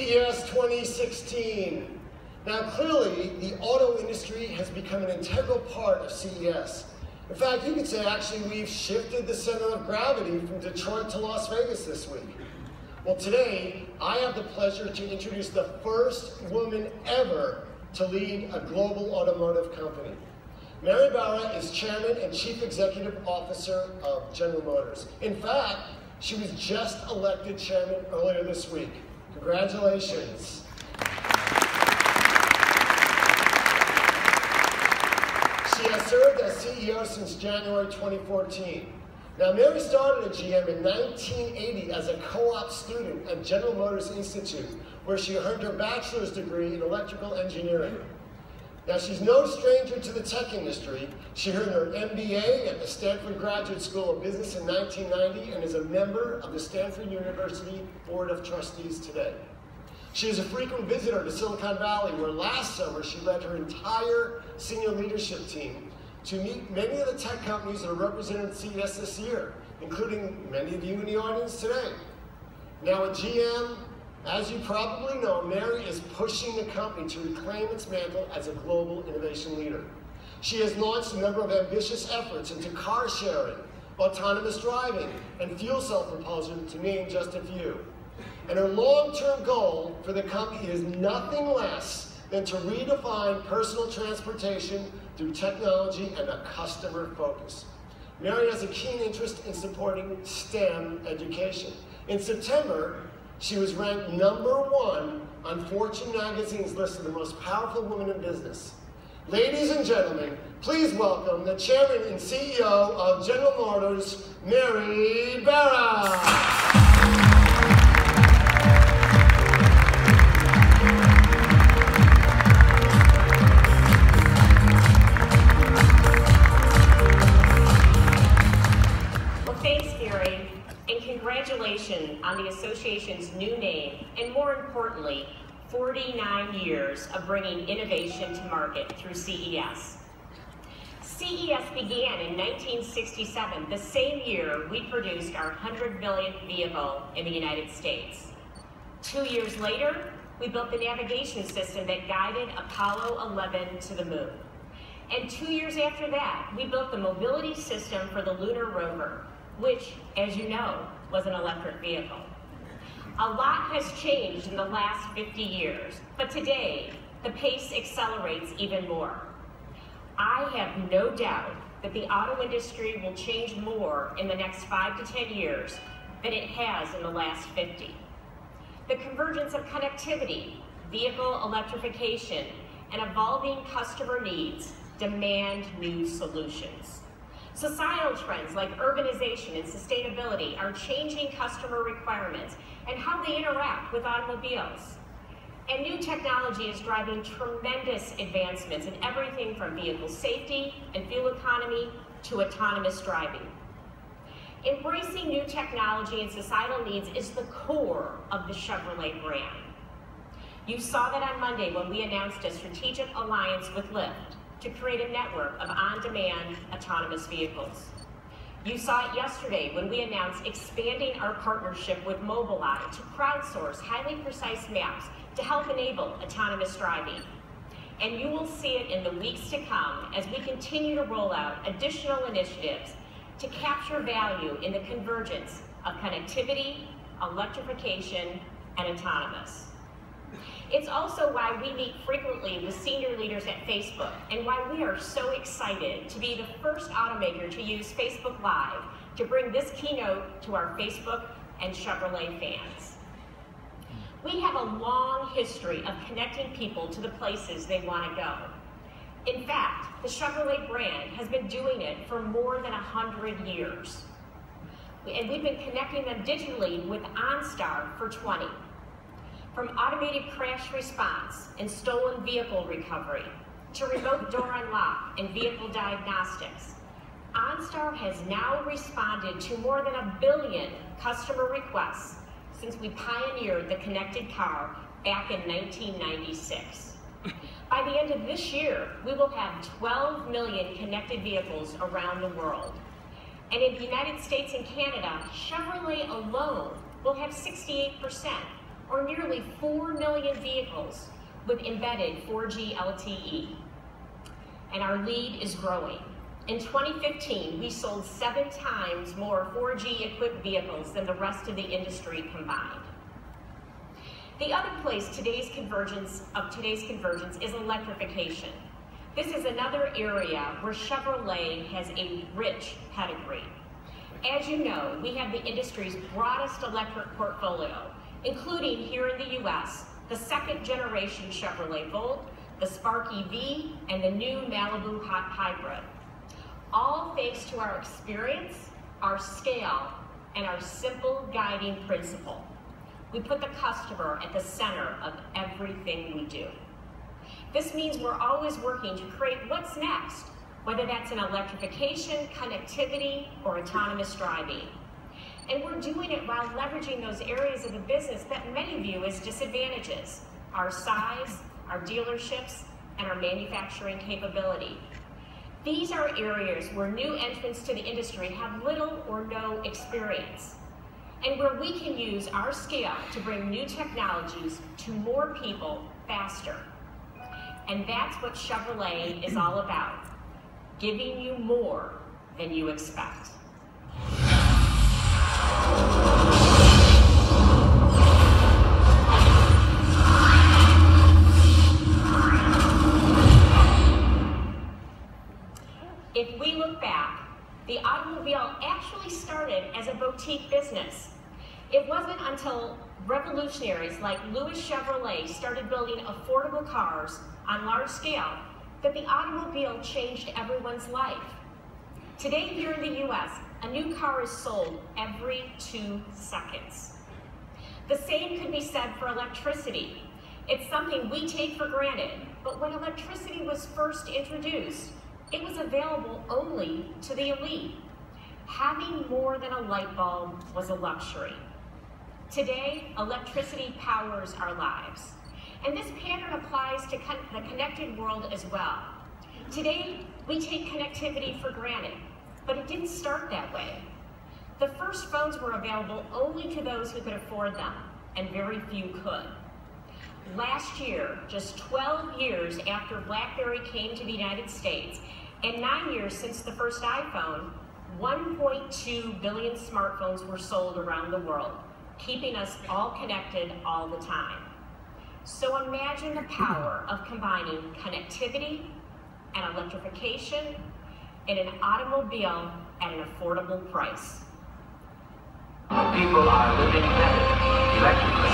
CES 2016. Now clearly, the auto industry has become an integral part of CES. In fact, you could say actually we've shifted the center of gravity from Detroit to Las Vegas this week. Well, today, I have the pleasure to introduce the first woman ever to lead a global automotive company. Mary Barra is Chairman and Chief Executive Officer of General Motors. In fact, she was just elected Chairman earlier this week. Congratulations. She has served as CEO since January 2014. Now, Mary started at GM in 1980 as a co-op student at General Motors Institute, where she earned her bachelor's degree in electrical engineering. Now, she's no stranger to the tech industry. She earned her MBA at the Stanford Graduate School of Business in 1990 and is a member of the Stanford University Board of Trustees today. She is a frequent visitor to Silicon Valley, where last summer she led her entire senior leadership team to meet many of the tech companies that are represented at CES this year, including many of you in the audience today. Now at GM, as you probably know, Mary is pushing the company to reclaim its mantle as a global innovation leader. She has launched a number of ambitious efforts into car sharing, autonomous driving, and fuel cell propulsion, to name just a few. And her long-term goal for the company is nothing less than to redefine personal transportation through technology and a customer focus. Mary has a keen interest in supporting STEM education. In September, she was ranked #1 on Fortune magazine's list of the most powerful women in business. Ladies and gentlemen, please welcome the Chairman and CEO of General Motors, Mary Barra. Congratulations on the association's new name, and more importantly, 49 years of bringing innovation to market through CES. CES began in 1967, the same year we produced our 100 millionth vehicle in the United States. 2 years later, we built the navigation system that guided Apollo 11 to the moon. And 2 years after that, we built the mobility system for the lunar rover, which, as you know, was an electric vehicle. A lot has changed in the last 50 years, but today, the pace accelerates even more. I have no doubt that the auto industry will change more in the next 5 to 10 years than it has in the last 50. The convergence of connectivity, vehicle electrification, and evolving customer needs demand new solutions. Societal trends like urbanization and sustainability are changing customer requirements and how they interact with automobiles. And new technology is driving tremendous advancements in everything from vehicle safety and fuel economy to autonomous driving. Embracing new technology and societal needs is the core of the Chevrolet brand. You saw that on Monday when we announced a strategic alliance with Lyft to create a network of on-demand autonomous vehicles. You saw it yesterday when we announced expanding our partnership with Mobileye to crowdsource highly precise maps to help enable autonomous driving. And you will see it in the weeks to come as we continue to roll out additional initiatives to capture value in the convergence of connectivity, electrification, and autonomous. It's also why we meet frequently with senior leaders at Facebook, and why we are so excited to be the first automaker to use Facebook Live to bring this keynote to our Facebook and Chevrolet fans. We have a long history of connecting people to the places they want to go. In fact, the Chevrolet brand has been doing it for more than 100 years. And we've been connecting them digitally with OnStar for 20. From automated crash response and stolen vehicle recovery to remote door unlock and vehicle diagnostics, OnStar has now responded to more than 1 billion customer requests since we pioneered the connected car back in 1996. By the end of this year, we will have 12 million connected vehicles around the world. And in the United States and Canada, Chevrolet alone will have 68%, or nearly 4 million vehicles with embedded 4G LTE. And our lead is growing. In 2015, we sold 7 times more 4G equipped vehicles than the rest of the industry combined. The other place today's convergence is electrification. This is another area where Chevrolet has a rich pedigree. As you know, we have the industry's broadest electric portfolio, including here in the US, the 2nd generation Chevrolet Volt, the Spark EV, and the new Malibu Hybrid. All thanks to our experience, our scale, and our simple guiding principle. We put the customer at the center of everything we do. This means we're always working to create what's next, whether that's in electrification, connectivity, or autonomous driving. And we're doing it while leveraging those areas of the business that many view as disadvantages: our size, our dealerships, and our manufacturing capability. These are areas where new entrants to the industry have little or no experience, and where we can use our scale to bring new technologies to more people faster. And that's what Chevrolet is all about, giving you more than you expect. If we look back, the automobile actually started as a boutique business. It wasn't until revolutionaries like Louis Chevrolet started building affordable cars on large scale that the automobile changed everyone's life. Today here in the US, a new car is sold every 2 seconds. The same could be said for electricity. It's something we take for granted, but when electricity was first introduced, it was available only to the elite. Having more than a light bulb was a luxury. Today, electricity powers our lives. And this pattern applies to the connected world as well. Today, we take connectivity for granted, but it didn't start that way. The first phones were available only to those who could afford them, and very few could. Last year, just 12 years after BlackBerry came to the United States, and 9 years since the first iPhone, 1.2 billion smartphones were sold around the world, keeping us all connected all the time. So imagine the power of combining connectivity and electrification in an automobile at an affordable price. People are living better electrically.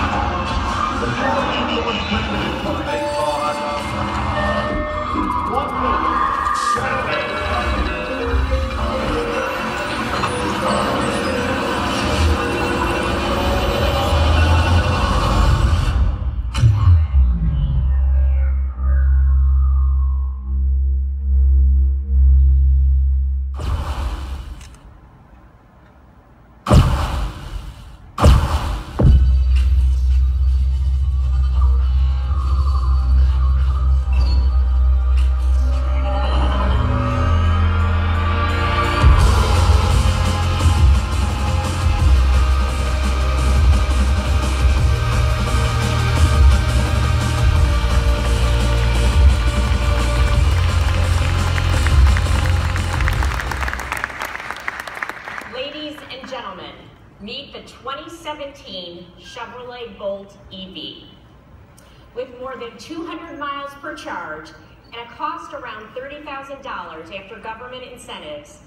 Meet the 2017 Chevrolet Bolt EV. With more than 200 miles per charge and a cost around $30,000 after government incentives,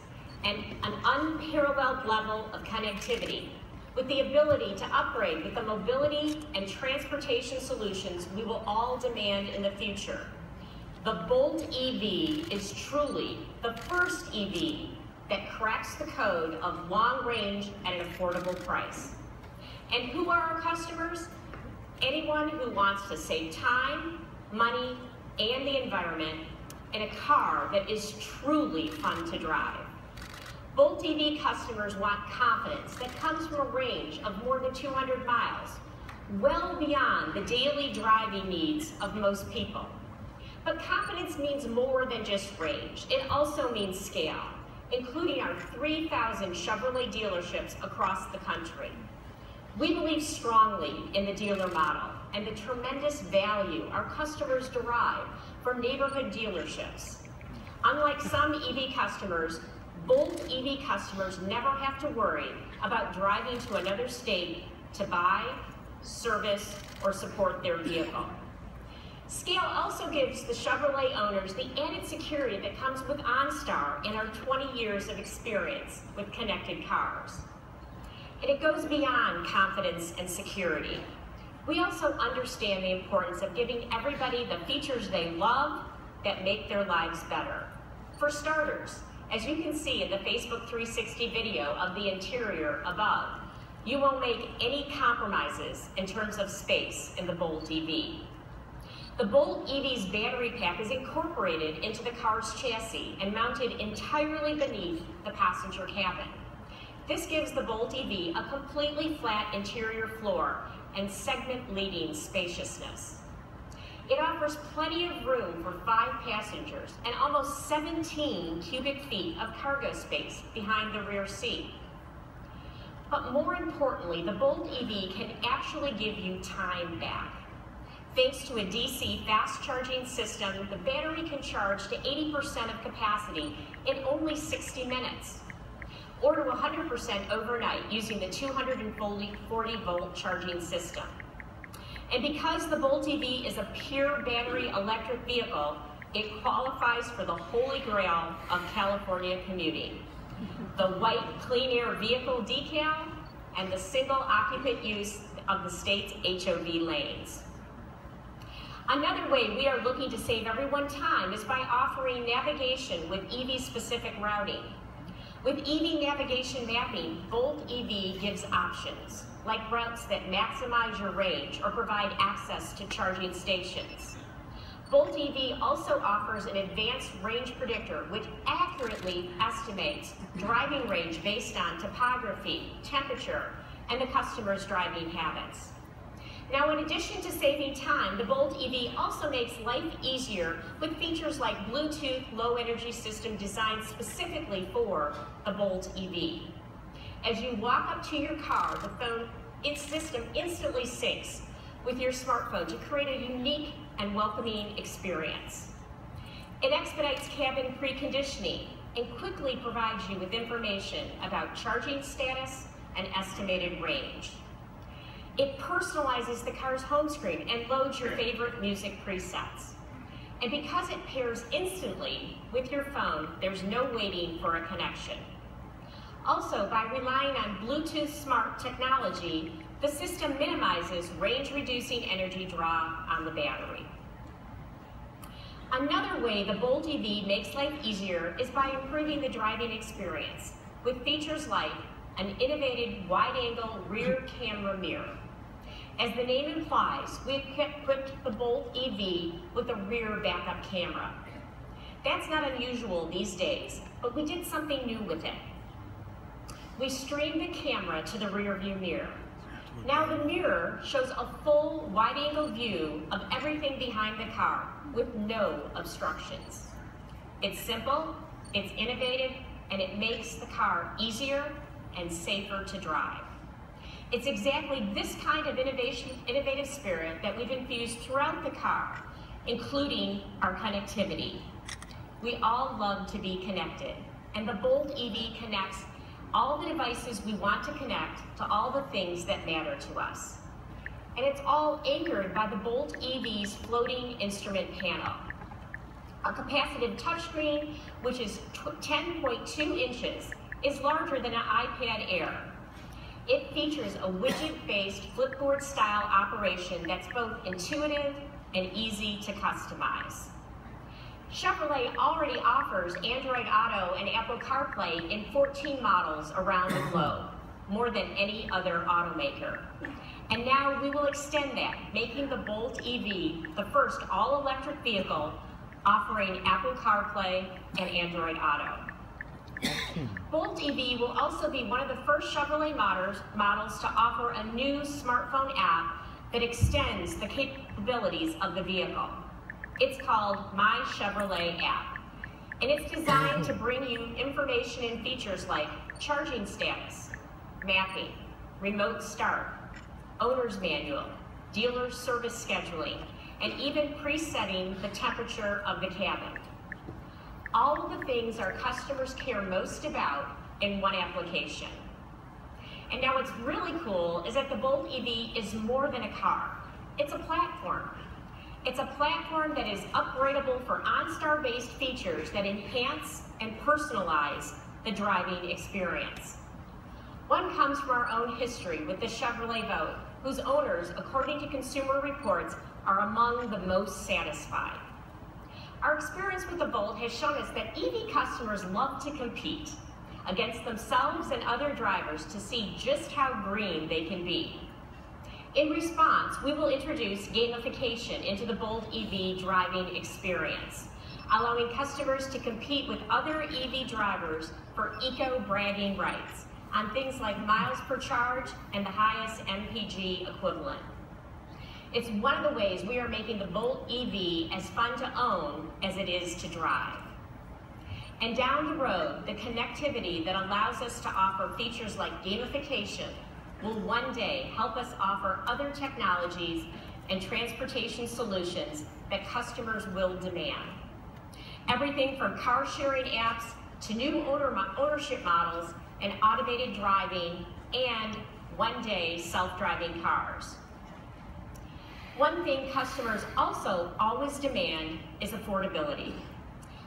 and an unparalleled level of connectivity, with the ability to upgrade with the mobility and transportation solutions we will all demand in the future. The Bolt EV is truly the first EV that cracks the code of long range at an affordable price. And who are our customers? Anyone who wants to save time, money, and the environment in a car that is truly fun to drive. Bolt EV customers want confidence that comes from a range of more than 200 miles, well beyond the daily driving needs of most people. But confidence means more than just range. It also means scale, including our 3,000 Chevrolet dealerships across the country. We believe strongly in the dealer model and the tremendous value our customers derive from neighborhood dealerships. Unlike some EV customers, Bolt EV customers never have to worry about driving to another state to buy, service, or support their vehicle. Scale also gives the Chevrolet owners the added security that comes with OnStar in our 20 years of experience with connected cars. And it goes beyond confidence and security. We also understand the importance of giving everybody the features they love that make their lives better. For starters, as you can see in the Facebook 360 video of the interior above, you won't make any compromises in terms of space in the Bolt EV. The Bolt EV's battery pack is incorporated into the car's chassis and mounted entirely beneath the passenger cabin. This gives the Bolt EV a completely flat interior floor and segment-leading spaciousness. It offers plenty of room for 5 passengers and almost 17 cubic feet of cargo space behind the rear seat. But more importantly, the Bolt EV can actually give you time back. Thanks to a DC fast charging system, the battery can charge to 80% of capacity in only 60 minutes, or to 100% overnight using the 240 volt charging system. And because the Bolt EV is a pure battery electric vehicle, it qualifies for the holy grail of California commuting: the white clean air vehicle decal and the single occupant use of the state's HOV lanes. Another way we are looking to save everyone time is by offering navigation with EV-specific routing. With EV navigation mapping, Bolt EV gives options, like routes that maximize your range or provide access to charging stations. Bolt EV also offers an advanced range predictor, which accurately estimates driving range based on topography, temperature, and the customer's driving habits. Now, in addition to saving time, the Bolt EV also makes life easier with features like Bluetooth Low Energy System designed specifically for the Bolt EV. As you walk up to your car, its system instantly syncs with your smartphone to create a unique and welcoming experience. It expedites cabin preconditioning and quickly provides you with information about charging status and estimated range. It personalizes the car's home screen and loads your favorite music presets. And because it pairs instantly with your phone, there's no waiting for a connection. Also, by relying on Bluetooth Smart technology, the system minimizes range-reducing energy draw on the battery. Another way the Bolt EV makes life easier is by improving the driving experience with features like an innovative wide-angle rear camera mirror. As the name implies, we equipped the Bolt EV with a rear backup camera. That's not unusual these days, but we did something new with it. We streamed the camera to the rear view mirror. Now the mirror shows a full wide-angle view of everything behind the car with no obstructions. It's simple, it's innovative, and it makes the car easier and safer to drive. It's exactly this kind of innovative spirit that we've infused throughout the car, including our connectivity. We all love to be connected, and the Bolt EV connects all the devices we want to connect to all the things that matter to us. And it's all anchored by the Bolt EV's floating instrument panel. A capacitive touchscreen, which is 10.2 inches, is larger than an iPad Air. It features a widget-based flipboard-style operation that's both intuitive and easy to customize. Chevrolet already offers Android Auto and Apple CarPlay in 14 models around the globe, more than any other automaker. And now we will extend that, making the Bolt EV the first all-electric vehicle offering Apple CarPlay and Android Auto. Bolt EV will also be one of the first Chevrolet models to offer a new smartphone app that extends the capabilities of the vehicle. It's called My Chevrolet app, and it's designed to bring you information and features like charging status, mapping, remote start, owner's manual, dealer service scheduling, and even presetting the temperature of the cabin. All of the things our customers care most about in one application. And now what's really cool is that the Bolt EV is more than a car. It's a platform. It's a platform that is upgradable for OnStar-based features that enhance and personalize the driving experience. One comes from our own history with the Chevrolet Volt, whose owners, according to Consumer Reports, are among the most satisfied. Our experience with the Volt has shown us that EV customers love to compete against themselves and other drivers to see just how green they can be. In response, we will introduce gamification into the Bolt EV driving experience, allowing customers to compete with other EV drivers for eco-bragging rights on things like miles per charge and the highest MPG equivalent. It's one of the ways we are making the Bolt EV as fun to own as it is to drive. And down the road, the connectivity that allows us to offer features like gamification will one day help us offer other technologies and transportation solutions that customers will demand. Everything from car sharing apps to new ownership models and automated driving and one day self-driving cars. One thing customers also always demand is affordability.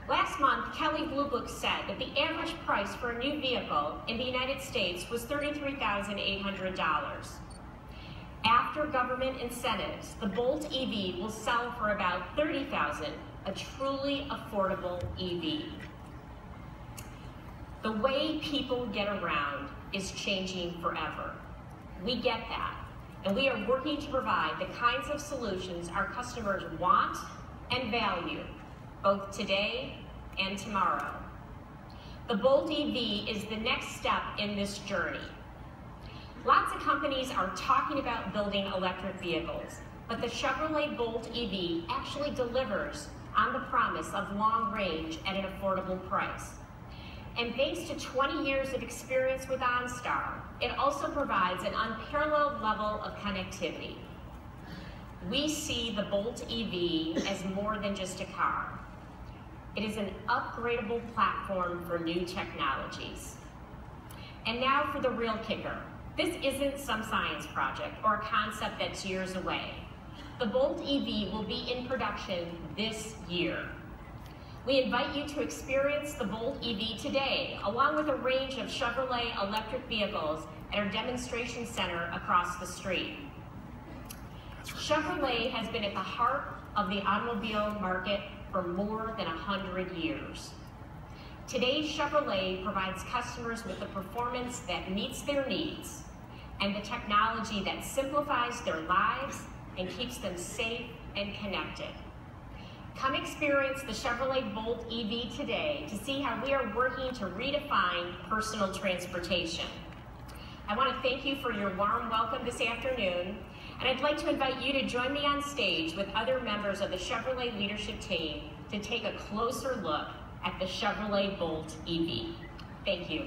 Last month, Kelley Blue Book said that the average price for a new vehicle in the United States was $33,800. After government incentives, the Bolt EV will sell for about $30,000, a truly affordable EV. The way people get around is changing forever. We get that, and we are working to provide the kinds of solutions our customers want and value, both today and tomorrow. The Bolt EV is the next step in this journey. Lots of companies are talking about building electric vehicles, but the Chevrolet Bolt EV actually delivers on the promise of long range at an affordable price. And thanks to 20 years of experience with OnStar, it also provides an unparalleled level of connectivity. We see the Bolt EV as more than just a car. It is an upgradable platform for new technologies. And now for the real kicker. This isn't some science project or a concept that's years away. The Bolt EV will be in production this year. We invite you to experience the Bolt EV today, along with a range of Chevrolet electric vehicles at our demonstration center across the street. Chevrolet has been at the heart of the automobile market for more than 100 years. Today, Chevrolet provides customers with the performance that meets their needs and the technology that simplifies their lives and keeps them safe and connected. Come experience the Chevrolet Bolt EV today to see how we are working to redefine personal transportation. I want to thank you for your warm welcome this afternoon, and I'd like to invite you to join me on stage with other members of the Chevrolet leadership team to take a closer look at the Chevrolet Bolt EV. Thank you.